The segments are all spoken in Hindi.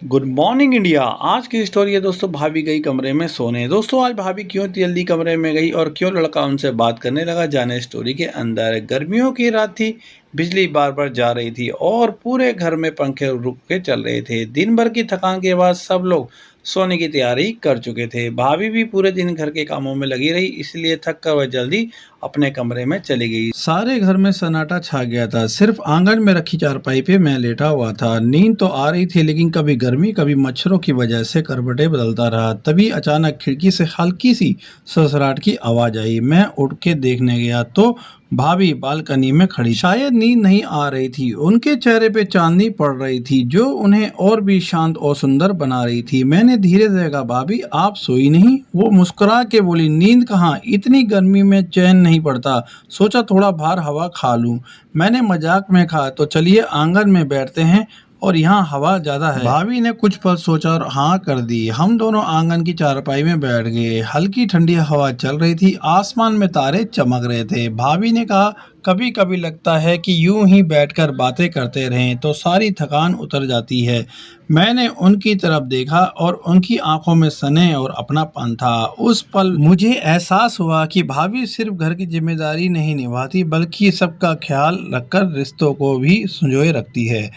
Good morning India. आज की स्टोरी है दोस्तों, भाभी गई कमरे में सोने। दोस्तों आज भाभी क्यों जल्दी कमरे में गई और क्यों लड़का उनसे बात करने लगा, जाने स्टोरी के अंदर। गर्मियों की रात थी, बिजली बार बार जा रही थी और पूरे घर में पंखे रुक के चल रहे थे। दिन भर की थकान के बाद सब लोग सोने की तैयारी कर चुके थे। भाभी भी पूरे दिन घर के कामों में लगी रही, इसलिए थक कर वह जल्दी अपने कमरे में चली गई। सारे घर में सन्नाटा छा गया था, सिर्फ आंगन में रखी चारपाई पे मैं लेटा हुआ था। नींद तो आ रही थी, लेकिन कभी गर्मी कभी मच्छरों की वजह से करवटें बदलता रहा। तभी अचानक खिड़की से हल्की सी सड़सड़ाहट की आवाज आई। मैं उठ के देखने गया तो भाभी बालकनी में खड़ी। शायद नींद नहीं आ रही थी, उनके चेहरे पे चांदनी पड़ रही थी जो उन्हें और भी शांत और सुंदर बना रही थी। मैंने धीरे से कहा, भाभी आप सोई नहीं? वो मुस्कुरा के बोली, नींद कहाँ, इतनी गर्मी में चैन नहीं पड़ता, सोचा थोड़ा बाहर हवा खा लूं। मैंने मजाक में कहा, तो चलिए आंगन में बैठते हैं और यहाँ हवा ज्यादा है। भाभी ने कुछ पल सोचा और हाँ कर दी। हम दोनों आंगन की चारपाई में बैठ गए। हल्की ठंडी हवा चल रही थी, आसमान में तारे चमक रहे थे। भाभी ने कहा, कभी कभी लगता है कि यूं ही बैठकर बातें करते रहें तो सारी थकान उतर जाती है। मैंने उनकी तरफ देखा और उनकी आंखों में स्नेह और अपनापन था। उस पल मुझे एहसास हुआ कि भाभी सिर्फ घर की जिम्मेदारी नहीं निभाती, बल्कि सबका ख्याल रखकर रिश्तों को भी संजोए रखती है।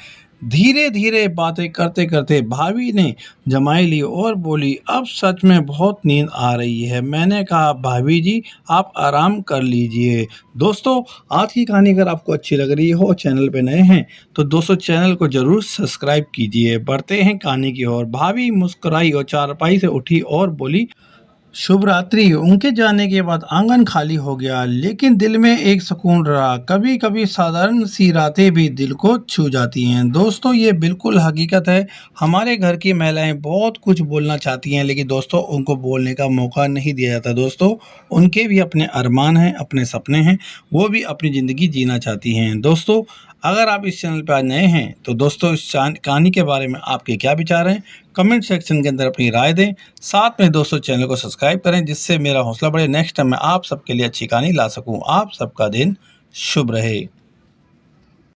धीरे धीरे बातें करते करते भाभी ने जमाई ली और बोली, अब सच में बहुत नींद आ रही है। मैंने कहा, भाभी जी आप आराम कर लीजिए। दोस्तों आज की कहानी अगर आपको अच्छी लग रही हो, चैनल पे नए हैं तो दोस्तों चैनल को जरूर सब्सक्राइब कीजिए। बढ़ते हैं कहानी की ओर। भाभी मुस्कुराई और चारपाई से उठी और बोली, शुभ रात्रि। उनके जाने के बाद आंगन खाली हो गया, लेकिन दिल में एक सुकून रहा। कभी कभी साधारण सी रातें भी दिल को छू जाती हैं। दोस्तों ये बिल्कुल हकीकत है। हमारे घर की महिलाएं बहुत कुछ बोलना चाहती हैं, लेकिन दोस्तों उनको बोलने का मौका नहीं दिया जाता। दोस्तों उनके भी अपने अरमान हैं, अपने सपने हैं, वो भी अपनी ज़िंदगी जीना चाहती हैं। दोस्तों अगर आप इस चैनल पर आज नए हैं तो दोस्तों इस कहानी के बारे में आपके क्या विचार हैं, कमेंट सेक्शन के अंदर अपनी राय दें। साथ में दोस्तों चैनल को सब्सक्राइब करें, जिससे मेरा हौसला बढ़े, नेक्स्ट टाइम मैं आप सबके लिए अच्छी कहानी ला सकूं। आप सबका दिन शुभ रहे।